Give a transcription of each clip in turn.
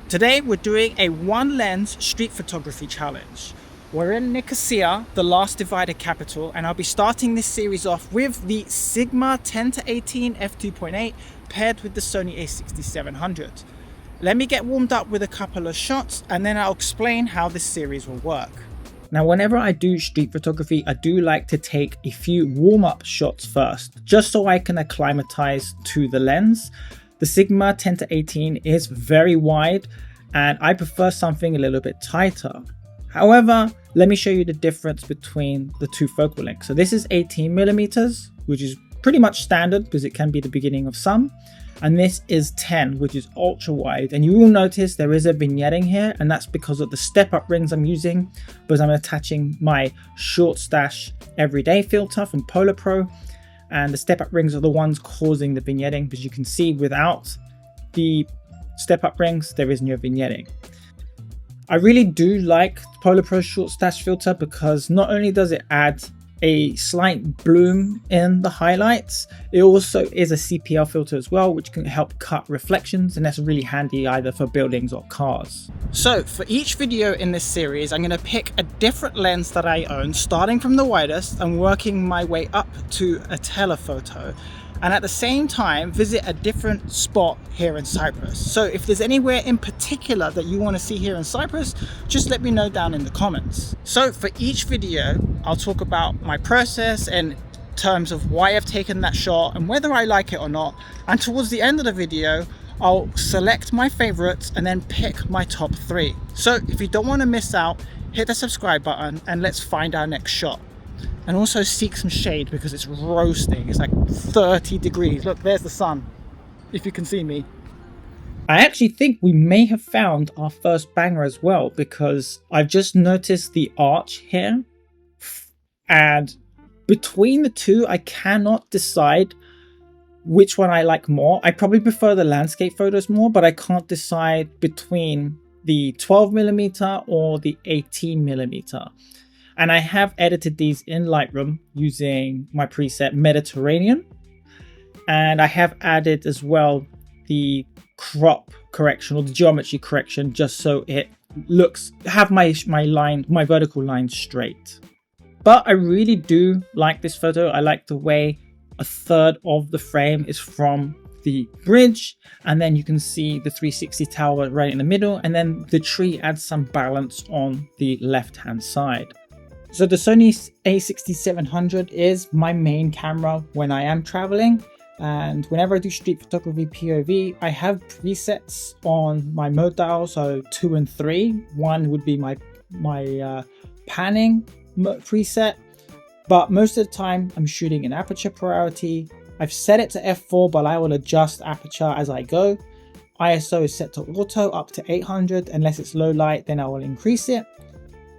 Today we're doing a one lens street photography challenge. We're in Nicosia, the last divided capital, and I'll be starting this series off with the Sigma 10-18 f2.8 paired with the Sony a6700. Let me get warmed up with a couple of shots and then I'll explain how this series will work. Now, whenever I do street photography, I do like to take a few warm-up shots first, just so I can acclimatize to the lens. The Sigma 10-18 is very wide and I prefer something a little bit tighter. However, let me show you the difference between the two focal lengths. So this is 18mm, which is pretty much standard because it can be the beginning of some. And this is 10, which is ultra wide. And you will notice there is a vignetting here, and that's because of the step-up rings I'm using, because I'm attaching my short stash everyday filter from Polar Pro. And the step-up rings are the ones causing the vignetting, because you can see without the step-up rings, there is no vignetting. I really do like Polar Pro short stash filter because not only does it add a slight bloom in the highlights, it also is a CPL filter as well, which can help cut reflections, and that's really handy either for buildings or cars. So for each video in this series, I'm going to pick a different lens that I own, starting from the widest and working my way up to a telephoto, and at the same time visit a different spot here in Cyprus. So if there's anywhere in particular that you want to see here in Cyprus, just let me know down in the comments. So for each video, I'll talk about my process in terms of why I've taken that shot and whether I like it or not. And towards the end of the video, I'll select my favorites and then pick my top 3. So if you don't want to miss out, hit the subscribe button and let's find our next shot. And also seek some shade because it's roasting. It's like 30 degrees. Look, there's the sun, if you can see me. I actually think we may have found our first banger as well, because I've just noticed the arch here. And between the two, I cannot decide which one I like more. I probably prefer the landscape photos more, but I can't decide between the 12mm or the 18mm. And I have edited these in Lightroom using my preset Mediterranean. And I have added as well the crop correction or the geometry correction, just so it looks, have my vertical line straight. But I really do like this photo. I like the way a third of the frame is from the bridge, and then you can see the 360 tower right in the middle, and then the tree adds some balance on the left-hand side. So the Sony a6700 is my main camera when I am traveling, and whenever I do street photography POV, I have presets on my mode dial, so 2 and 3. 1 would be my panning preset, but most of the time I'm shooting in aperture priority. I've set it to f4, but I will adjust aperture as I go. ISO is set to auto up to 800, unless it's low light, then I will increase it.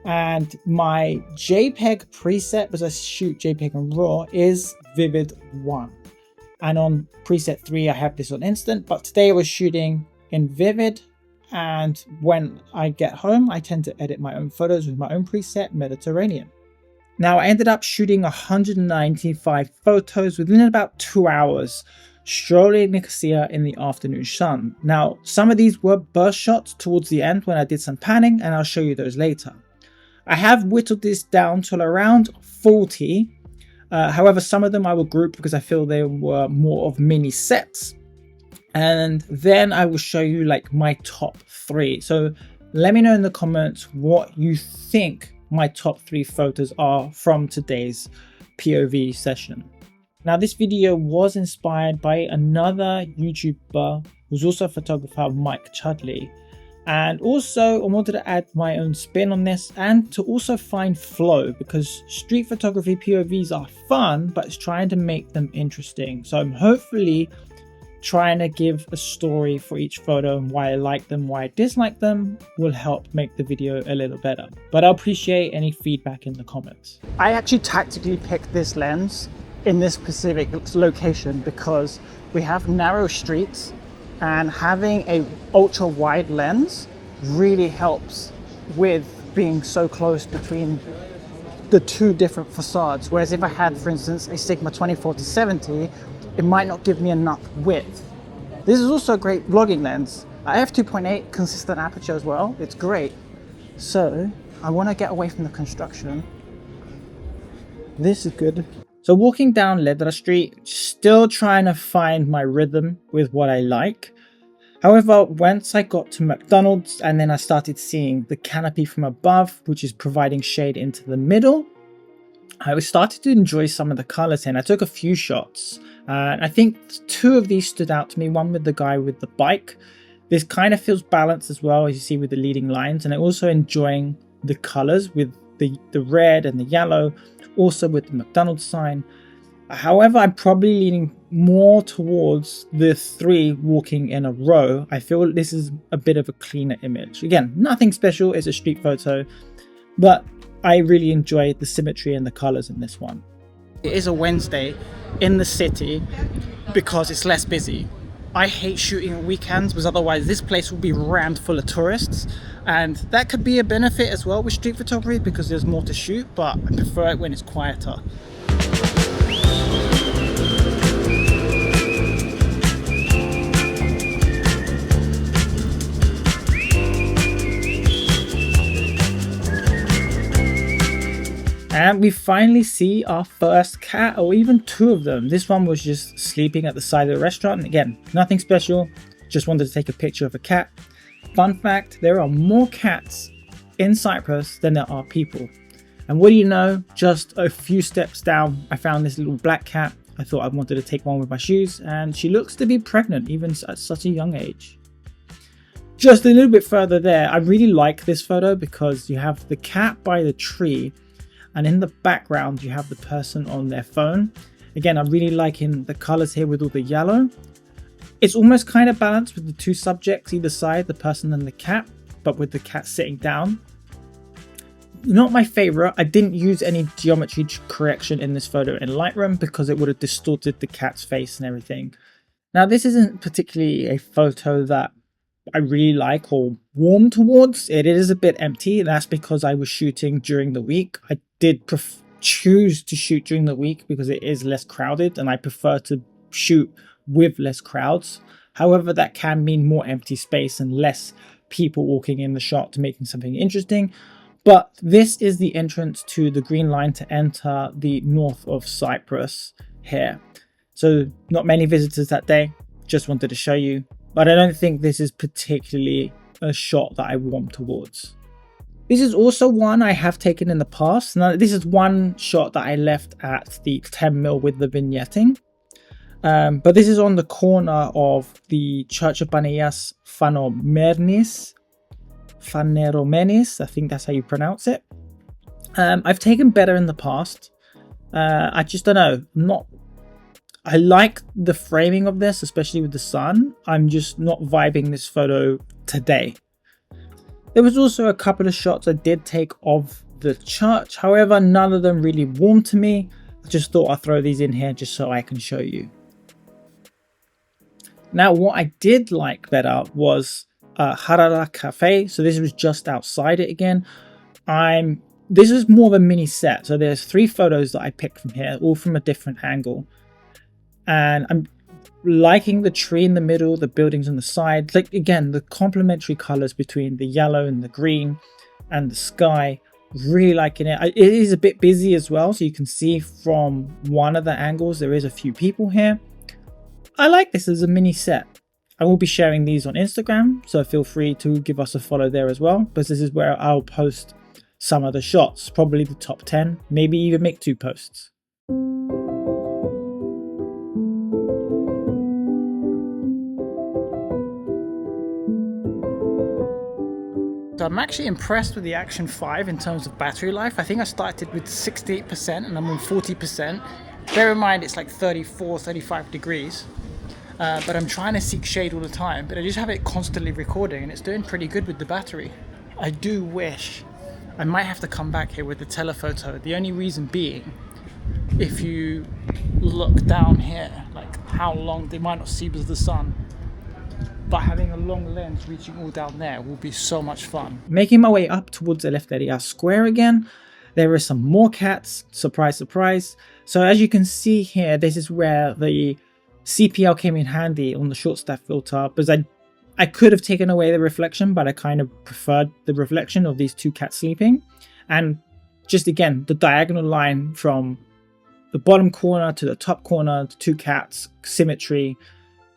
And my JPEG preset, because I shoot JPEG and RAW, is Vivid 1. And on preset 3, I have this on instant, but today I was shooting in Vivid. And when I get home, I tend to edit my own photos with my own preset, Mediterranean. Now, I ended up shooting 195 photos within about 2 hours, strolling in Nicosia in the afternoon sun. Now, some of these were burst shots towards the end when I did some panning, and I'll show you those later. I have whittled this down to around 40. However, some of them I will group because I feel they were more of mini sets. And then I will show you like my top 3. So let me know in the comments what you think my top 3 photos are from today's POV session. Now, this video was inspired by another YouTuber who's also a photographer, Mike Chudley. And also I wanted to add my own spin on this and to also find flow, because street photography POVs are fun, but it's trying to make them interesting. So I'm hopefully trying to give a story for each photo, and why I like them, why I dislike them will help make the video a little better. But I'll appreciate any feedback in the comments. I actually tactically picked this lens in this specific location because we have narrow streets, and having a ultra wide lens really helps with being so close between the two different facades. Whereas if I had, for instance, a Sigma 20-40-70, it might not give me enough width. This is also a great vlogging lens, F2.8 consistent aperture as well. It's great. So I want to get away from the construction. This is good. So walking down Ledra Street, still trying to find my rhythm with what I like. However, once I got to McDonald's and then I started seeing the canopy from above, which is providing shade into the middle, I started to enjoy some of the colors here, and I took a few shots. And I think two of these stood out to me, one with the guy with the bike. This kind of feels balanced as well, as you see with the leading lines, and I'm also enjoying the colors with the red and the yellow, also with the McDonald's sign. However, I'm probably leaning more towards the three walking in a row. I feel this is a bit of a cleaner image. Again, nothing special, it's a street photo, but I really enjoy the symmetry and the colors in this one. It is a Wednesday in the city because it's less busy. I hate shooting on weekends because otherwise this place will be rammed full of tourists, and that could be a benefit as well with street photography because there's more to shoot, but I prefer it when it's quieter. And we finally see our first cat, or even two of them. This one was just sleeping at the side of the restaurant. And again, nothing special, just wanted to take a picture of a cat. Fun fact, there are more cats in Cyprus than there are people. And what do you know, just a few steps down, I found this little black cat. I thought I wanted to take one with my shoes, and she looks to be pregnant, even at such a young age. Just a little bit further there, I really like this photo because you have the cat by the tree, and in the background you have the person on their phone. Again, I'm really liking the colors here with all the yellow. It's almost kind of balanced with the two subjects either side, the person and the cat, but with the cat sitting down. Not my favorite. I didn't use any geometry correction in this photo in Lightroom because it would have distorted the cat's face and everything. Now, this isn't particularly a photo that I really like or warm towards. It is a bit empty, and that's because I was shooting during the week. I did choose to shoot during the week because it is less crowded, and I prefer to shoot with less crowds. However, that can mean more empty space and less people walking in the shot to making something interesting. But this is the entrance to the green line to enter the north of Cyprus here. So not many visitors that day, just wanted to show you. But I don't think this is particularly a shot that I warm towards. This is also one I have taken in the past. Now, this is one shot that I left at the 10mm with the vignetting. But this is on the corner of the Church of Panias Phaneromenis, I think that's how you pronounce it. I've taken better in the past. I just don't know. I like the framing of this, especially with the sun. I'm just not vibing this photo today. There was also a couple of shots I did take of the church. However, none of them really warmed to me. I just thought I'd throw these in here just so I can show you. Now, what I did like better was Harara Cafe. So this was just outside it again. This is more of a mini set. So there's 3 photos that I picked from here, all from a different angle. And I'm liking the tree in the middle, the buildings on the side. Like, again, the complementary colors between the yellow and the green and the sky. Really liking it. It is a bit busy as well. So you can see from one of the angles, there is a few people here. I like this as a mini set. I will be sharing these on Instagram, so feel free to give us a follow there as well, because this is where I'll post some of the shots, probably the top 10, maybe even make 2 posts. So I'm actually impressed with the Action 5 in terms of battery life. I think I started with 68% and I'm on 40%. Bear in mind it's like 34, 35 degrees. But I'm trying to seek shade all the time, but I just have it constantly recording and it's doing pretty good with the battery. I do wish I might have to come back here with the telephoto. The only reason being, if you look down here, like how long, they might not see because of the sun, but having a long lens reaching all down there will be so much fun. Making my way up towards Eleftheria Square again, there are some more cats, surprise, surprise. So as you can see here, this is where the CPL came in handy on the short staff filter, because I I could have taken away the reflection, but I kind of preferred the reflection of these two cats sleeping. And just again, the diagonal line from the bottom corner to the top corner, the two cats, symmetry.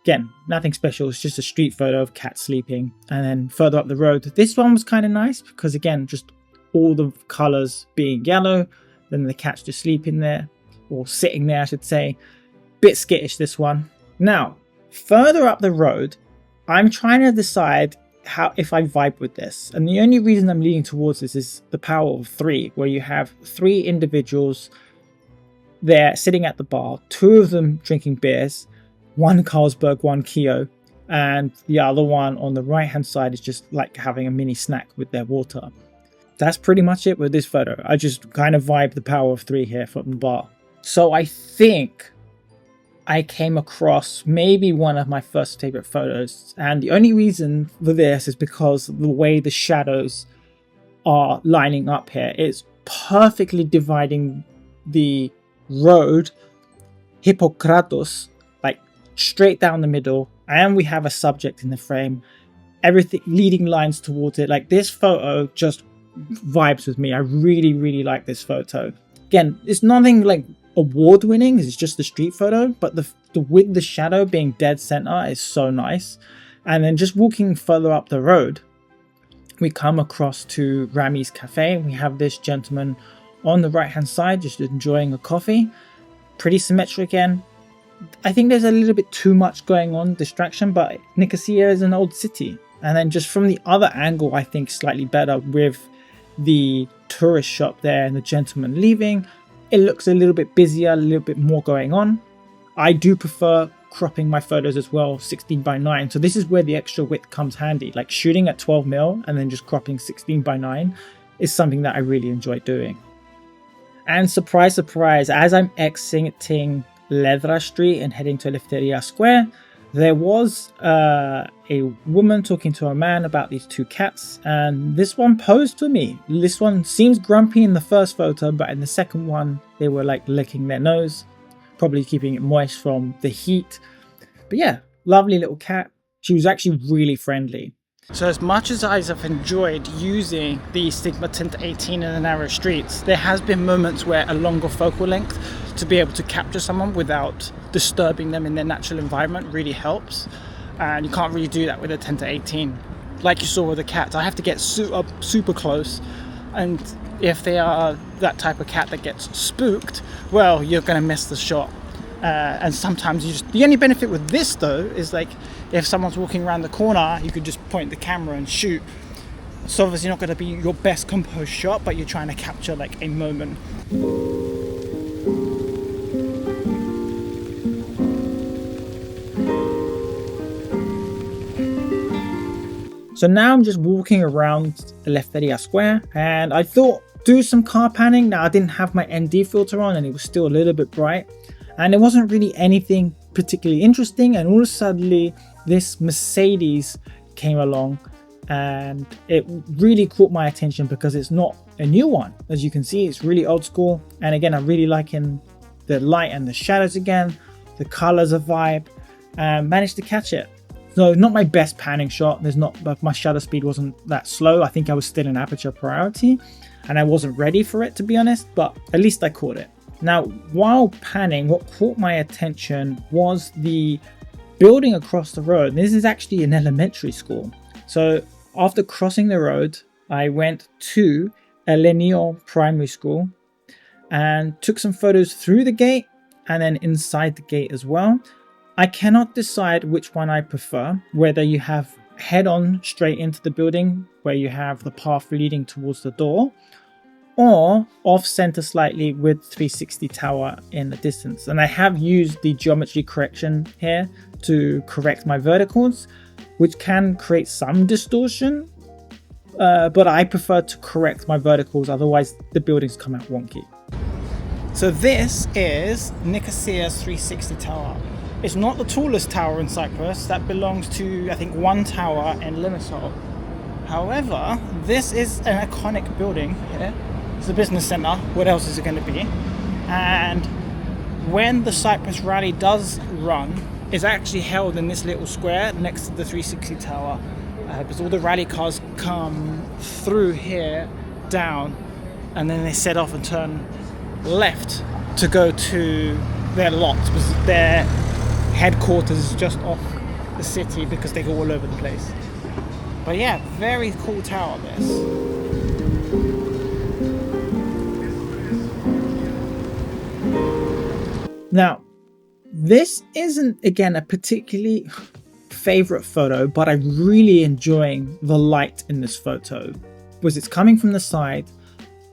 Again, nothing special. It's just a street photo of cats sleeping. And then further up the road, this one was kind of nice because again, just all the colors being yellow, then the cats just sleeping there, or sitting there, I should say. Bit skittish, this one. Now, further up the road, I'm trying to decide if I vibe with this. And the only reason I'm leaning towards this is the power of three, where you have three individuals there sitting at the bar, two of them drinking beers, one Carlsberg, one Keo, and the other one on the right hand side is just like having a mini snack with their water. That's pretty much it with this photo. I just kind of vibe the power of three here from the bar. So I think I came across maybe one of my first favorite photos, and the only reason for this is because the way the shadows are lining up here. It's perfectly dividing the road, Hippokratos, like straight down the middle, and we have a subject in the frame, everything leading lines towards it. Like, this photo just vibes with me. I really like this photo. Again, it's nothing like award winning, it's just a street photo, but the with the shadow being dead center is so nice. And then just walking further up the road, we come across to Rami's Cafe. We have this gentleman on the right hand side just enjoying a coffee. Pretty symmetric again. I think there's a little bit too much going on, distraction, but Nicosia is an old city. And then just from the other angle, I think slightly better with the tourist shop there and the gentleman leaving. It looks a little bit busier, a little bit more going on. I do prefer cropping my photos as well, 16:9. So this is where the extra width comes handy. Like shooting at 12mm and then just cropping 16:9 is something that I really enjoy doing. And surprise, surprise, as I'm exiting Ledra Street and heading to Eleftheria Square, there was a woman talking to a man about these two cats, and this one posed for me. This one seems grumpy in the first photo, but in the second one, they were like licking their nose, probably keeping it moist from the heat. But yeah, lovely little cat. She was actually really friendly. So as much as I've enjoyed using the Sigma 10-18 in the narrow streets, there has been moments where a longer focal length to be able to capture someone without disturbing them in their natural environment really helps. And you can't really do that with a 10-18. Like you saw with the cats, I have to get super close. And if they are that type of cat that gets spooked, well, you're going to miss the shot. And sometimes the only benefit with this though is like if someone's walking around the corner, you could just point the camera and shoot. It's obviously not going to be your best composed shot, but you're trying to capture like a moment. So now I'm just walking around Eleftheria Square, and I thought do some car panning. Now I didn't have my ND filter on and it was still a little bit bright, and there wasn't really anything particularly interesting, and all of a sudden this Mercedes came along and it really caught my attention because it's not a new one. As you can see, it's really old school, and again, I'm really liking the light and the shadows again. The colors are vibe, and managed to catch it. So not my best panning shot. But my shutter speed wasn't that slow. I think I was still in aperture priority and I wasn't ready for it, to be honest, but at least I caught it. Now, while panning, what caught my attention was the building across the road. This is actually an elementary school. So after crossing the road, I went to Elenio Primary School and took some photos through the gate and then inside the gate as well. I cannot decide which one I prefer, whether you have head on straight into the building where you have the path leading towards the door, or off center slightly with 360 tower in the distance. And I have used the geometry correction here to correct my verticals, which can create some distortion, but I prefer to correct my verticals, otherwise the buildings come out wonky. So this is Nicosia's 360 tower. It's not the tallest tower in Cyprus. That belongs to, I think, one tower in Limassol. However, this is an iconic building here. It's a business center. What else is it going to be? And when the Cyprus Rally does run, is actually held in this little square next to the 360 tower, because all the rally cars come through here, down, and then they set off and turn left to go to their lots, because their headquarters is just off the city because they go all over the place. But yeah, very cool tower this. Now, this isn't, again, a particularly favorite photo, but I'm really enjoying the light in this photo because it's coming from the side.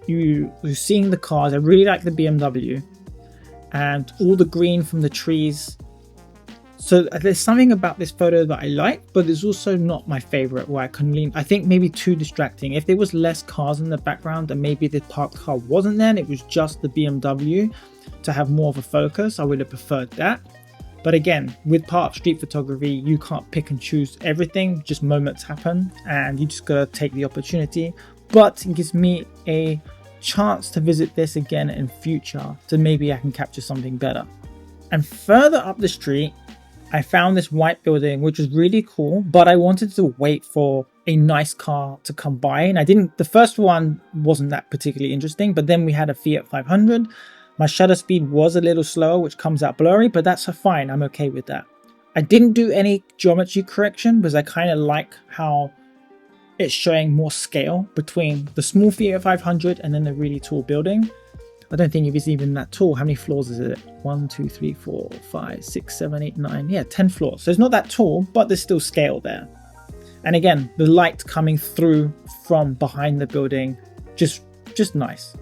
You're seeing the cars. I really like the BMW and all the green from the trees. So there's something about this photo that I like, but it's also not my favorite where I think maybe too distracting. If there was less cars in the background and maybe the parked car wasn't there and it was just the BMW to have more of a focus, I would have preferred that. But again, with part of street photography, you can't pick and choose everything, just moments happen and you just gotta take the opportunity. But it gives me a chance to visit this again in future, so maybe I can capture something better. And further up the street, I found this white building, which was really cool, but I wanted to wait for a nice car to come by. And the first one wasn't that particularly interesting, but then we had a Fiat 500. My shutter speed was a little slower, which comes out blurry, but that's fine. I'm okay with that. I didn't do any geometry correction because I kind of like how it's showing more scale between the small Fiat 500 and then the really tall building. I don't think it's even that tall. How many floors is it? 1, 2, 3, 4, 5, 6, 7, 8, 9. Yeah, 10 floors. So it's not that tall, but there's still scale there. And again, the light coming through from behind the building, just nice.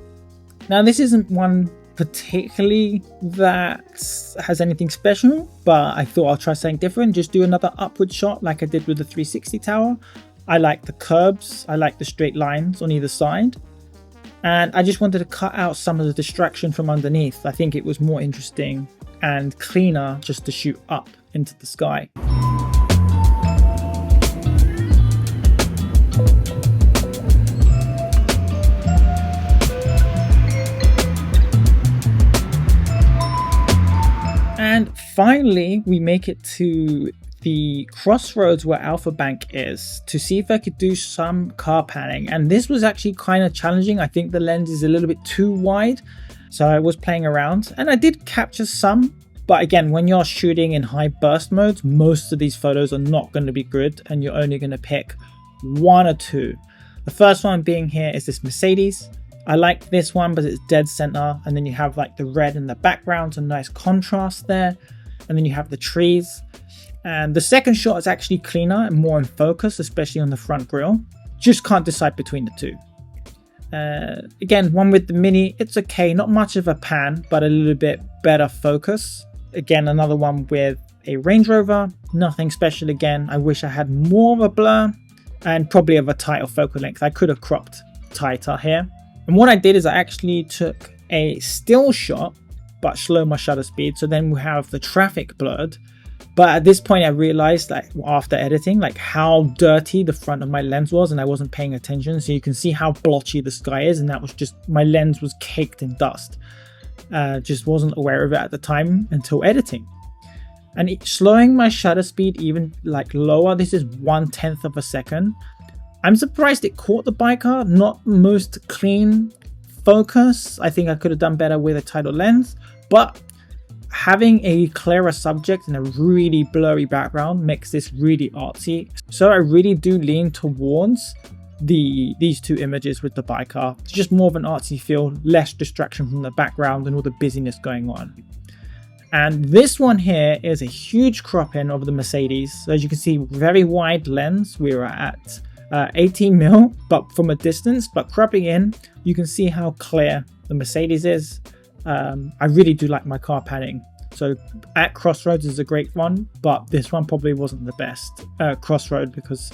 Now, this isn't one particularly that has anything special, but I thought I'll try something different. Just do another upward shot like I did with the 360 tower. I like the curves. I like the straight lines on either side. And I just wanted to cut out some of the distraction from underneath. I think it was more interesting and cleaner just to shoot up into the sky. And finally, we make it to the crossroads where Alpha Bank is to see if I could do some car panning. And this was actually kind of challenging. I think the lens is a little bit too wide. So I was playing around and I did capture some. But again, when you're shooting in high burst modes, most of these photos are not going to be good and you're only going to pick one or two. The first one being here is this Mercedes. I like this one, but it's dead center. And then you have like the red in the background, a nice contrast there. And then you have the trees. And the second shot is actually cleaner and more in focus, especially on the front grille. Just can't decide between the two. Again, one with the Mini, it's okay. Not much of a pan, but a little bit better focus. Again, another one with a Range Rover. Nothing special again. I wish I had more of a blur and probably of a tighter focal length. I could have cropped tighter here. And what I did is I actually took a still shot, but slowed my shutter speed. So then we have the traffic blurred. But at this point, I realized that after editing, like how dirty the front of my lens was and I wasn't paying attention. So you can see how blotchy the sky is. And that was just, my lens was caked in dust. Just wasn't aware of it at the time until editing. And slowing my shutter speed even like lower, this is 1/10 of a second. I'm surprised it caught the biker, not most clean focus. I think I could have done better with a tighter lens, but having a clearer subject and a really blurry background makes this really artsy. So I really do lean towards these two images with the biker. It's just more of an artsy feel, less distraction from the background and all the busyness going on. And this one here is a huge crop in of the Mercedes. So as you can see, very wide lens. We were at 18mm, but from a distance, but cropping in, you can see how clear the Mercedes is. I really do like my car panning. So at Crossroads is a great one, but this one probably wasn't the best crossroad because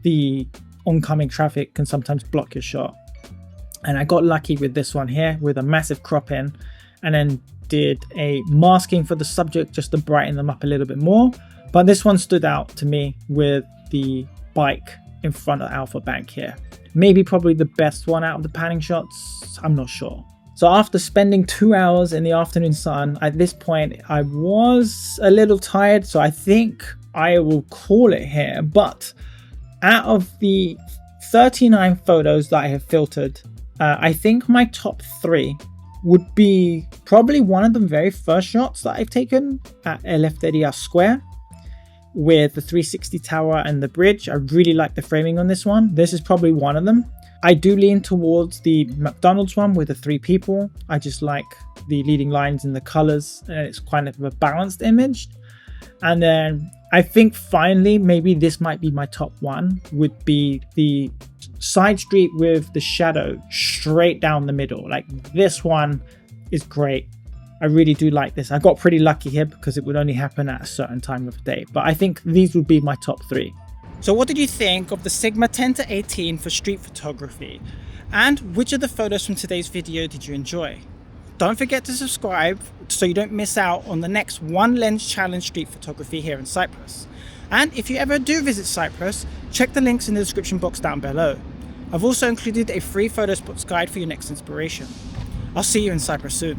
the oncoming traffic can sometimes block your shot. And I got lucky with this one here with a massive crop in and then did a masking for the subject just to brighten them up a little bit more. But this one stood out to me with the bike in front of Alpha Bank here. Maybe probably the best one out of the panning shots, I'm not sure. So after spending 2 hours in the afternoon sun, at this point I was a little tired, so I think I will call it here. But out of the 39 photos that I have filtered, I think my top 3 would be probably one of the very first shots that I've taken at Eleftheria Square with the 360 tower and the bridge. I really like the framing on this one. This is probably one of them. I do lean towards the McDonald's one with the 3 people. I just like the leading lines and the colors, and it's kind of a balanced image. And then I think finally, maybe this might be my top one, would be the side street with the shadow straight down the middle. Like, this one is great. I really do like this. I got pretty lucky here because it would only happen at a certain time of the day, but I think these would be my top 3. So what did you think of the Sigma 10-18 for street photography? And which of the photos from today's video did you enjoy? Don't forget to subscribe so you don't miss out on the next one lens challenge street photography here in Cyprus. And if you ever do visit Cyprus, check the links in the description box down below. I've also included a free photo spots guide for your next inspiration. I'll see you in Cyprus soon.